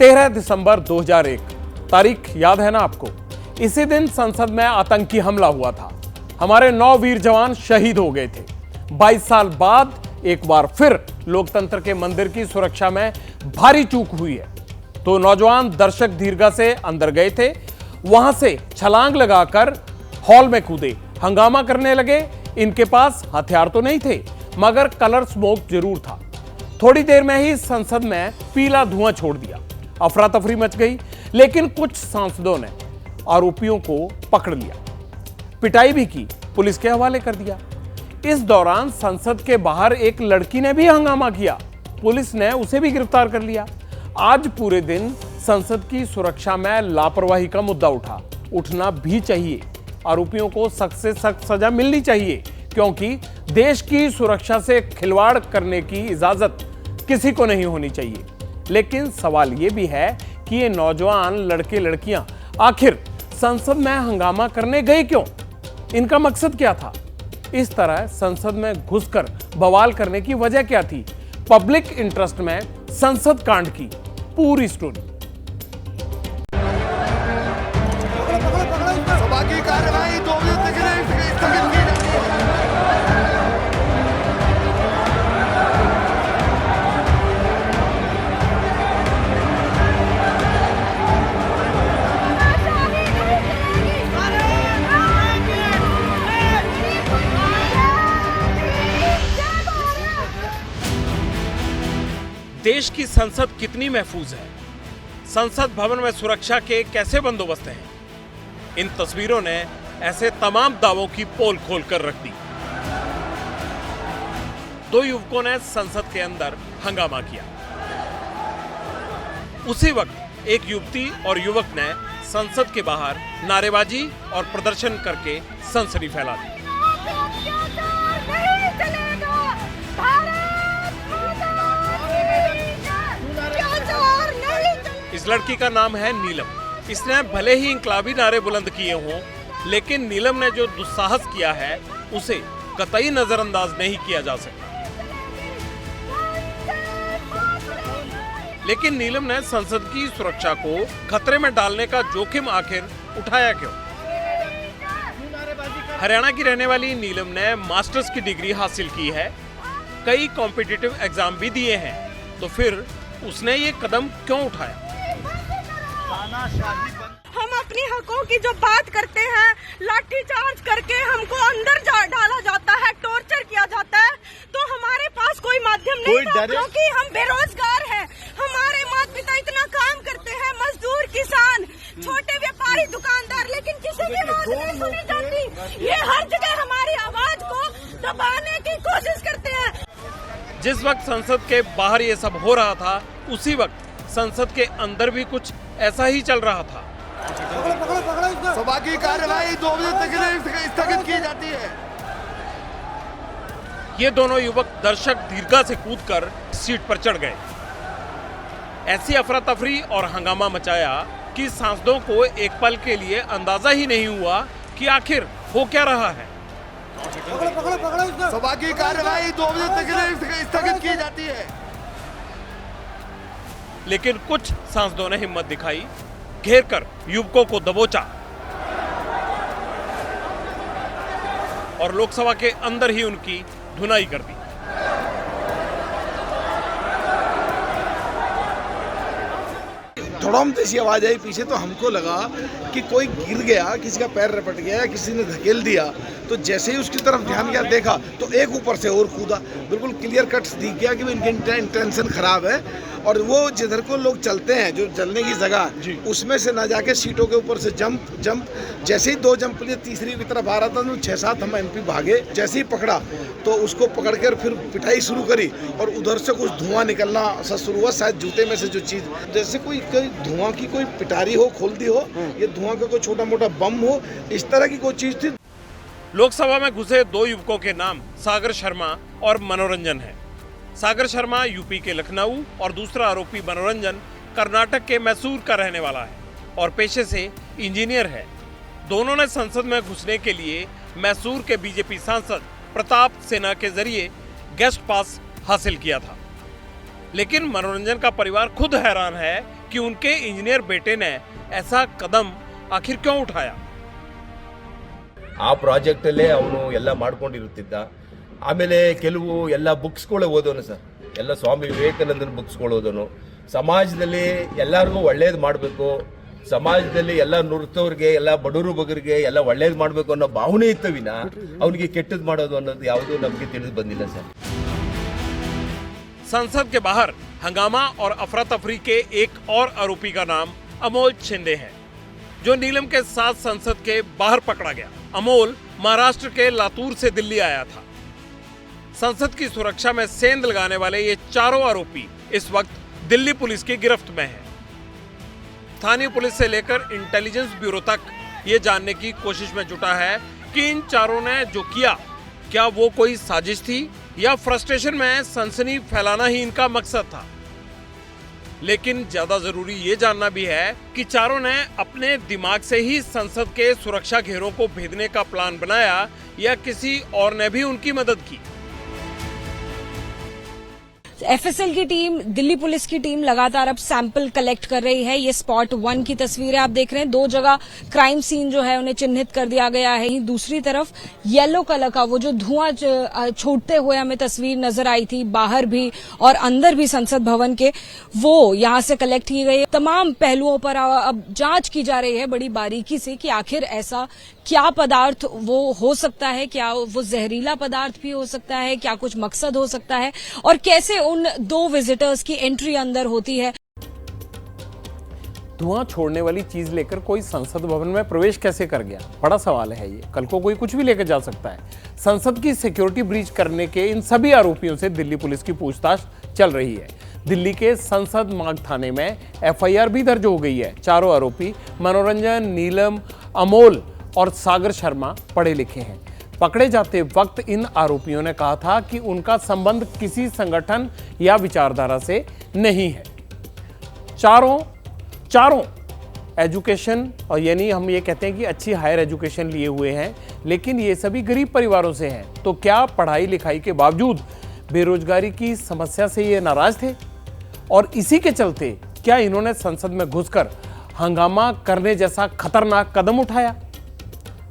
13 दिसंबर 2001, तारीख याद है ना आपको? इसी दिन संसद में आतंकी हमला हुआ था। हमारे 9 वीर जवान शहीद हो गए थे। 22 साल बाद एक बार फिर लोकतंत्र के मंदिर की सुरक्षा में भारी चूक हुई है। तो नौजवान दर्शक दीर्घा से अंदर गए थे, वहां से छलांग लगाकर हॉल में कूदे, हंगामा करने लगे। इनके पास हथियार तो नहीं थे, मगर कलर स्मोक जरूर था। थोड़ी देर में ही संसद में पीला धुआं छोड़ दिया, अफरा तफरी मच गई। लेकिन कुछ सांसदों ने आरोपियों को पकड़ लिया, पिटाई भी की, पुलिस के हवाले कर दिया। इस दौरान संसद के बाहर एक लड़की ने भी हंगामा किया, पुलिस ने उसे भी गिरफ्तार कर लिया। आज पूरे दिन संसद की सुरक्षा में लापरवाही का मुद्दा उठना भी चाहिए। आरोपियों को सख्त से सख्त सजा मिलनी चाहिए, क्योंकि देश की सुरक्षा से खिलवाड़ करने की इजाजत किसी को नहीं होनी चाहिए। लेकिन सवाल यह भी है कि ये नौजवान लड़के लड़कियां आखिर संसद में हंगामा करने गए क्यों? इनका मकसद क्या था? इस तरह संसद में घुसकर बवाल करने की वजह क्या थी? पब्लिक इंटरेस्ट में संसद कांड की पूरी स्टोरी। सभा की कार्यवाही 2 बजे तक स्थगित की जाती है। देश की संसद कितनी महफूज है? संसद भवन में सुरक्षा के कैसे बंदोबस्त हैं? इन तस्वीरों ने ऐसे तमाम दावों की पोल खोलकर रख दी। 2 युवकों ने संसद के अंदर हंगामा किया। उसी वक्त एक युवती और युवक ने संसद के बाहर नारेबाजी और प्रदर्शन करके सनसनी फैला दी। इस लड़की का नाम है नीलम। इसने भले ही इंकलाबी नारे बुलंद किए हों, लेकिन नीलम ने जो दुस्साहस किया है उसे कतई नजरअंदाज नहीं किया जा सकता। लेकिन नीलम ने संसद की सुरक्षा को खतरे में डालने का जोखिम आखिर उठाया क्यों? हरियाणा की रहने वाली नीलम ने मास्टर्स की डिग्री हासिल की है, कई कॉम्पिटिटिव एग्जाम भी दिए हैं, तो फिर उसने ये कदम क्यों उठाया? हम अपनी हकों की जो बात करते हैं, लाठीचार्ज करके हमको अंदर डाला जाता है, टॉर्चर किया जाता है, तो हमारे पास कोई माध्यम नहीं था, क्योंकि हम बेरोजगार हैं। हमारे माता पिता इतना काम करते हैं, मजदूर, किसान, छोटे व्यापारी, दुकानदार, लेकिन किसी की बात नहीं सुनी जाती। ये हर जगह हमारी आवाज को दबाने की कोशिश करते हैं। जिस वक्त संसद के बाहर ये सब हो रहा था, उसी वक्त संसद के अंदर भी कुछ ऐसा ही चल रहा था। सभा की कार्यवाही 2 बजे तक स्थगित की जाती है। ये दोनों युवक दर्शक दीर्घा से कूदकर सीट पर चढ़ गए। ऐसी अफरा तफरी और हंगामा मचाया कि सांसदों को एक पल के लिए अंदाजा ही नहीं हुआ कि आखिर हो क्या रहा है। सभा की कार्यवाही 2 बजे तक स्थगित की जाती है। लेकिन कुछ सांसदों ने हिम्मत दिखाई, घेरकर युवकों को दबोचा और लोकसभा के अंदर ही उनकी धुनाई कर दी। धड़ाम जैसी आवाज आई पीछे, तो हमको लगा कि कोई गिर गया, किसी का पैर रपट गया या किसी ने धकेल दिया। तो जैसे ही उसकी तरफ ध्यान किया, देखा तो एक ऊपर से और कूदा। बिल्कुल क्लियर कट दिख गया कि इनकी इंटेंशन खराब है। और वो जिधर को लोग चलते हैं, जो चलने की जगह, उसमें से ना जाके सीटों के ऊपर से जंप जैसे ही 2 जंप लिए, तीसरी की तरफ आ रहा था तो 6-7 हम एमपी भागे। जैसे ही पकड़ा तो उसको पकड़कर फिर पिटाई शुरू करी और उधर से कुछ धुआं निकलना सा शुरू हुआ, शायद जूते में से जो चीज, जैसे कोई धुआं की कोई पिटारी हो, खोल दी हो, ये धुआं का कोई छोटा मोटा बम हो, इस तरह की कोई चीज थी। लोकसभा में घुसे 2 युवकों के नाम सागर शर्मा और मनोरंजन है। सागर शर्मा यूपी के लखनऊ और दूसरा आरोपी मनोरंजन कर्नाटक के मैसूर का रहने वाला है और पेशे से इंजीनियर है। दोनों ने संसद में घुसने के लिए मैसूर के बीजेपी सांसद प्रताप सिन्हा के जरिए गेस्ट पास हासिल किया था। लेकिन मनोरंजन का परिवार खुद हैरान है कि उनके इंजीनियर बेटे ने ऐसा कदम आखिर क्यों उठाया। ಆ ಪ್ರಾಜೆಕ್ಟಲ್ಲೇ ಅವನು ಎಲ್ಲ ಮಾಡ್ಕೊಂಡಿರುತ್ತಿದ್ದ. ಆಮೇಲೆ ಕೆಲವು ಎಲ್ಲ ಬುಕ್ಸ್ಗಳು ಓದೋನು ಸರ್, ಎಲ್ಲ ಸ್ವಾಮಿ ವಿವೇಕಾನಂದನ ಬುಕ್ಸ್ಗಳು ಓದೋನು. ಸಮಾಜದಲ್ಲಿ ಎಲ್ಲರಿಗೂ ಒಳ್ಳೇದು ಮಾಡಬೇಕು, ಸಮಾಜದಲ್ಲಿ ಎಲ್ಲ ನುರಿತವ್ರಿಗೆ, ಎಲ್ಲ ಬಡವರು ಬಗರಿಗೆ ಎಲ್ಲ ಒಳ್ಳೇದು ಮಾಡಬೇಕು ಅನ್ನೋ ಭಾವನೆ ಇತ್ತು ವಿನ ಅವನಿಗೆ ಕೆಟ್ಟದ್ದು ಮಾಡೋದು ಅನ್ನೋದು ಯಾವುದೂ ನಮಗೆ ತಿಳಿದು ಬಂದಿಲ್ಲ ಸರ್. संसद के बाहर हंगामा और अफरा तफरी के एक और आरोपी का नाम अमोल शिंदे है, जो नीलम के साथ संसद के बाहर पकड़ा गया। अमोल महाराष्ट्र के लातूर से दिल्ली आया था। संसद की सुरक्षा में सेंध लगाने वाले ये चारों आरोपी इस वक्त दिल्ली पुलिस की गिरफ्त में हैं। स्थानीय पुलिस से लेकर इंटेलिजेंस ब्यूरो तक ये जानने की कोशिश में जुटा है कि इन चारों ने जो किया, क्या वो कोई साजिश थी या फ्रस्ट्रेशन में सनसनी फैलाना ही इनका मकसद था। लेकिन ज्यादा जरूरी ये जानना भी है कि चारों ने अपने दिमाग से ही संसद के सुरक्षा घेरों को भेदने का प्लान बनाया या किसी और ने भी उनकी मदद की। एफएसएल की टीम, दिल्ली पुलिस की टीम लगातार अब सैंपल कलेक्ट कर रही है। ये स्पॉट 1 की तस्वीरें आप देख रहे हैं। 2 जगह क्राइम सीन जो है उन्हें चिन्हित कर दिया गया है। दूसरी तरफ येलो कलर का वो जो धुआं छोड़ते हुए हमें तस्वीर नजर आई थी, बाहर भी और अंदर भी संसद भवन के, वो यहां से कलेक्ट की गई है। तमाम पहलुओं पर अब जांच की जा रही है बड़ी बारीकी से कि आखिर ऐसा क्या पदार्थ वो हो सकता है, क्या वो जहरीला पदार्थ भी हो सकता है, क्या कुछ मकसद हो सकता है और कैसे उन 2 विजिटर्स की एंट्री अंदर होती है। धुआं छोड़ने वाली चीज लेकर कोई संसद भवन में प्रवेश कैसे कर गया, बड़ा सवाल है ये। कल को कोई कुछ भी लेकर जा सकता है। संसद की सिक्योरिटी ब्रीच करने के इन सभी आरोपियों से दिल्ली पुलिस की पूछताछ चल रही है। दिल्ली के संसद मार्ग थाने में एफआईआर भी दर्ज हो गई है। चारों आरोपी मनोरंजन, नीलम, अमोल और सागर शर्मा पढ़े लिखे हैं। पकड़े जाते वक्त इन आरोपियों ने कहा था कि उनका संबंध किसी संगठन या विचारधारा से नहीं है। चारों एजुकेशन, और यानी हम ये कहते हैं कि अच्छी हायर एजुकेशन लिए हुए हैं, लेकिन ये सभी गरीब परिवारों से हैं। तो क्या पढ़ाई लिखाई के बावजूद बेरोजगारी की समस्या से ये नाराज थे और इसी के चलते क्या इन्होंने संसद में घुसकर हंगामा करने जैसा खतरनाक कदम उठाया।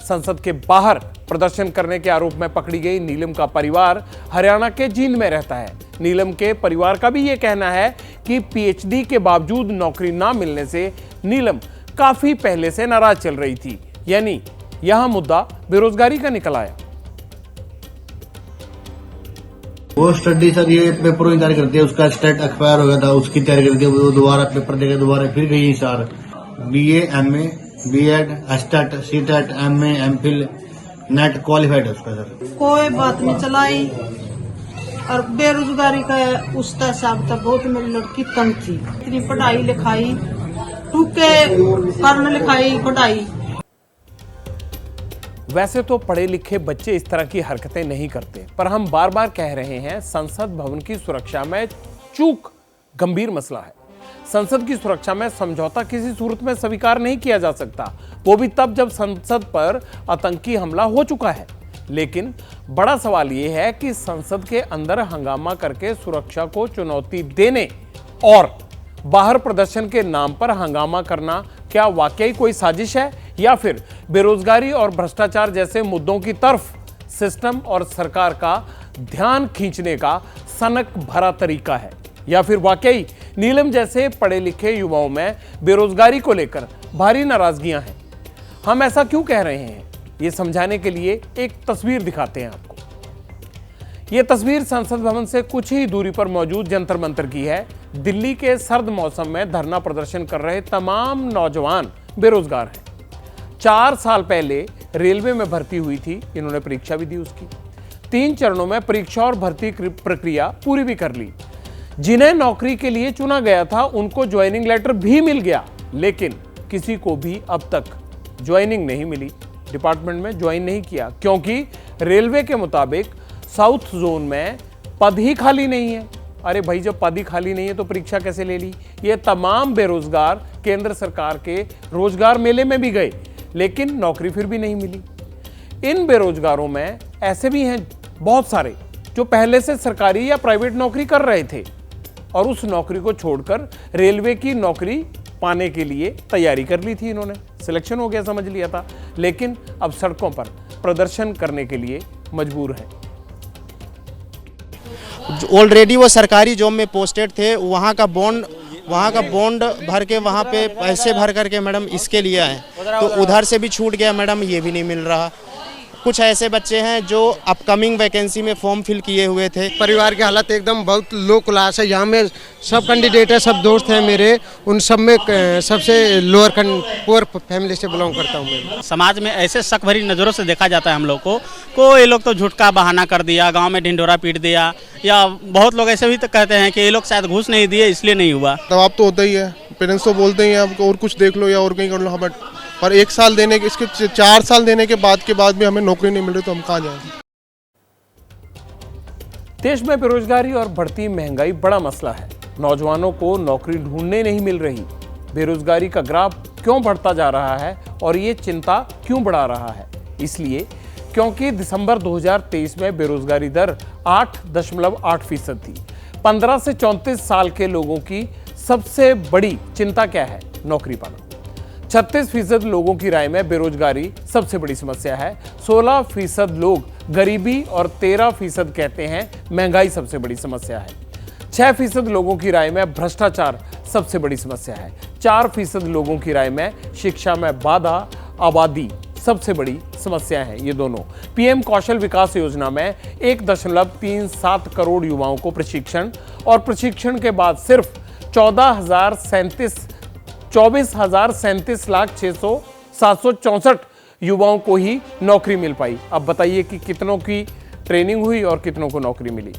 संसद के बाहर प्रदर्शन करने के आरोप में पकड़ी गई नीलम का परिवार हरियाणा के जींद में रहता है। नीलम के परिवार का भी ये कहना है कि पीएचडी के बावजूद नौकरी ना मिलने से नीलम काफी पहले से नाराज चल रही थी। यानी यहां मुद्दा बेरोजगारी का निकल आया। वो स्टडी सर ये पेपर की तैयारी करती है, उसका स्टेट एक्सपायर हो गया था, उसकी तैयारी करके वो दोबारा पेपर देकर दोबारा फिर गई sir. BA, MA, BEd, STET, CTET, MA, MPhil, NET qualified है उसका सर। कोई बात नहीं चलाई और बेरोजगारी का उसका हिसाब था। बहुत मेरी लड़की तंग थी, इतनी पढ़ाई लिखाई टूके पढ़ने लिखाई पढ़ाई। वैसे तो पढ़े लिखे बच्चे इस तरह की हरकतें नहीं करते, पर हम बार बार कह रहे हैं संसद भवन की सुरक्षा में चूक गंभीर मसला है। संसद की सुरक्षा में समझौता किसी सूरत में स्वीकार नहीं किया जा सकता, वो भी तब जब संसद पर आतंकी हमला हो चुका है। लेकिन बड़ा सवाल ये है कि संसद के अंदर हंगामा करके सुरक्षा को चुनौती देने और बाहर प्रदर्शन के नाम पर हंगामा करना क्या वाकई कोई साजिश है या फिर बेरोजगारी और भ्रष्टाचार जैसे मुद्दों की तरफ सिस्टम और सरकार का ध्यान खींचने का सनक भरा तरीका है, या फिर वाकई नीलम जैसे पढ़े लिखे युवाओं में बेरोजगारी को लेकर भारी नाराजगियां हैं। हम ऐसा क्यों कह रहे हैं, ये समझाने के लिए एक तस्वीर दिखाते हैं आपको। यह तस्वीर संसद भवन से कुछ ही दूरी पर मौजूद जंतर मंतर की है। दिल्ली के सर्द मौसम में धरना प्रदर्शन कर रहे तमाम नौजवान बेरोजगार हैं। 4 साल पहले रेलवे में भर्ती हुई थी, इन्होंने परीक्षा भी दी उसकी। 3 चरणों में परीक्षा और भर्ती प्रक्रिया पूरी भी कर ली। जिन्हें नौकरी के लिए चुना गया था उनको ज्वाइनिंग लेटर भी मिल गया, लेकिन किसी को भी अब तक ज्वाइनिंग नहीं मिली, डिपार्टमेंट में ज्वाइन नहीं किया, क्योंकि रेलवे के मुताबिक साउथ जोन में पद ही खाली नहीं है। अरे भाई, जब पद ही खाली नहीं है तो परीक्षा कैसे ले ली। ये तमाम बेरोजगार केंद्र सरकार के रोजगार मेले में भी गए, लेकिन नौकरी फिर भी नहीं मिली। इन बेरोजगारों में ऐसे भी हैं बहुत सारे जो पहले से सरकारी या प्राइवेट नौकरी कर रहे थे, और उस नौकरी को छोड़कर रेलवे की नौकरी पाने के लिए तैयारी कर ली थी इन्होंने। सिलेक्शन हो गया समझ लिया था, लेकिन अब सड़कों पर प्रदर्शन करने के लिए मजबूर हैं। ऑलरेडी वो सरकारी जॉब में पोस्टेड थे, वहाँ का बॉन्ड भर के वहाँ पे पैसे भर करके मैडम इसके लिए आए, तो उधर से भी छूट गया मैडम, ये भी नहीं मिल रहा। कुछ ऐसे बच्चे हैं जो अपकमिंग वैकेंसी में फॉर्म फिल किए हुए थे। परिवार की हालत एकदम बहुत लो क्लास है। यहाँ में सब कैंडिडेट है, सब दोस्त हैं मेरे, उन सब में सबसे लोअर पुअर फैमिली से बिलोंग करता हूँ मैं। समाज में ऐसे शक भरी नज़रों से देखा जाता है हम लोग को ये लोग तो झूठ का बहाना कर दिया, गांव में ढिंढोरा पीट दिया, या बहुत लोग ऐसे भी तो कहते हैं कि ये लोग शायद घूस नहीं दिए इसलिए नहीं हुआ। दबाव तो होता ही है, पेरेंट्स तो बोलते ही हैं आपको और कुछ देख लो या और कहीं कर लो, बट पर 1 साल देने के, इसके 4 साल देने के बाद भी हमें नौकरी नहीं मिल रही, तो हम कहाँ जाएं? देश में बेरोजगारी और बढ़ती महंगाई बड़ा मसला है। नौजवानों को नौकरी ढूंढने नहीं मिल रही। बेरोजगारी का ग्राफ क्यों बढ़ता जा रहा है और ये चिंता क्यों बढ़ा रहा है? इसलिए क्योंकि दिसंबर 2023 में बेरोजगारी दर 8.8% थी। 15 से 34 साल के लोगों की सबसे बड़ी चिंता क्या है? नौकरी पाना। 36% लोगों की राय में बेरोजगारी सबसे बड़ी समस्या है। 16% लोग गरीबी और 13% कहते हैं महंगाई सबसे बड़ी समस्या है। 6% लोगों की राय में भ्रष्टाचार सबसे बड़ी समस्या है। 4% लोगों की राय में शिक्षा में बाधा, आबादी सबसे बड़ी समस्या है। ये दोनों पीएम कौशल विकास योजना में 1.37 करोड़ युवाओं को प्रशिक्षण और प्रशिक्षण के बाद सिर्फ 24,37,664 युवाओं को ही नौकरी मिल पाई। अब बताइए कि कितनों की ट्रेनिंग हुई और कितनों को नौकरी मिली।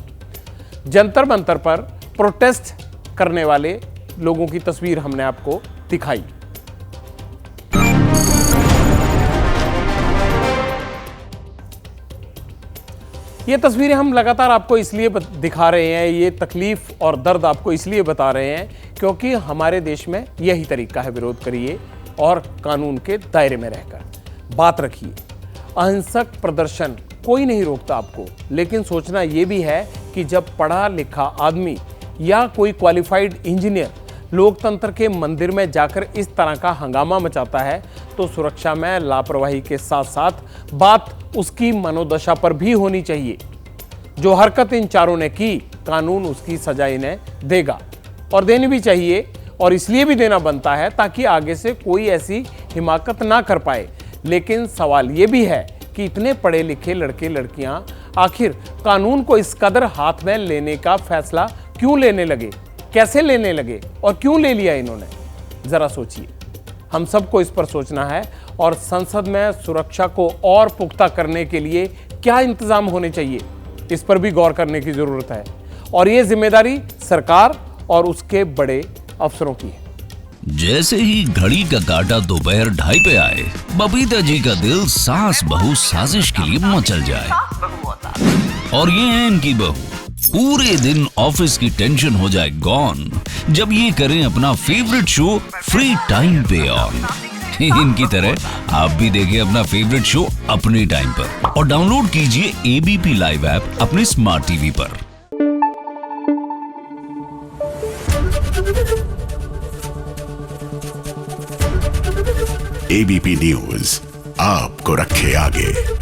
जंतर मंतर पर प्रोटेस्ट करने वाले लोगों की तस्वीर हमने आपको दिखाई। ये तस्वीरें हम लगातार आपको इसलिए दिखा रहे हैं, ये तकलीफ और दर्द आपको इसलिए बता रहे हैं क्योंकि हमारे देश में यही तरीका है। विरोध करिए और कानून के दायरे में रहकर बात रखिए। अहिंसक प्रदर्शन कोई नहीं रोकता आपको, लेकिन सोचना यह भी है कि जब पढ़ा लिखा आदमी या कोई क्वालिफाइड इंजीनियर लोकतंत्र के मंदिर में जाकर इस तरह का हंगामा मचाता है तो सुरक्षा में लापरवाही के साथ साथ बात उसकी मनोदशा पर भी होनी चाहिए। जो हरकत इन चारों ने की, कानून उसकी सजा इन्हें देगा और देनी भी चाहिए, और इसलिए भी देना बनता है ताकि आगे से कोई ऐसी हिमाकत ना कर पाए। लेकिन सवाल ये भी है कि इतने पढ़े लिखे लड़के लड़कियां आखिर कानून को इस कदर हाथ में लेने का फैसला क्यों लेने लगे, कैसे लेने लगे और क्यों ले लिया इन्होंने? जरा सोचिए। हम सबको इस पर सोचना है और संसद में सुरक्षा को और पुख्ता करने के लिए क्या इंतजाम होने चाहिए, इस पर भी गौर करने की जरूरत है। और ये जिम्मेदारी सरकार और उसके बड़े अफसरों की है। जैसे ही घड़ी का काटा दोपहर 2:30 पे आए, बबीता जी का दिल सास बहू साजिश के लिए मचल जाए। और ये है इनकी बहू, पूरे दिन ऑफिस की टेंशन हो जाए गॉन जब ये करें अपना फेवरेट शो फ्री टाइम पे ऑन। इनकी तरह आप भी देखिए अपना फेवरेट शो अपने टाइम पर और डाउनलोड कीजिए एबीपी लाइव ऐप अपने स्मार्ट टीवी पर। एबीपी न्यूज आपको रखे आगे।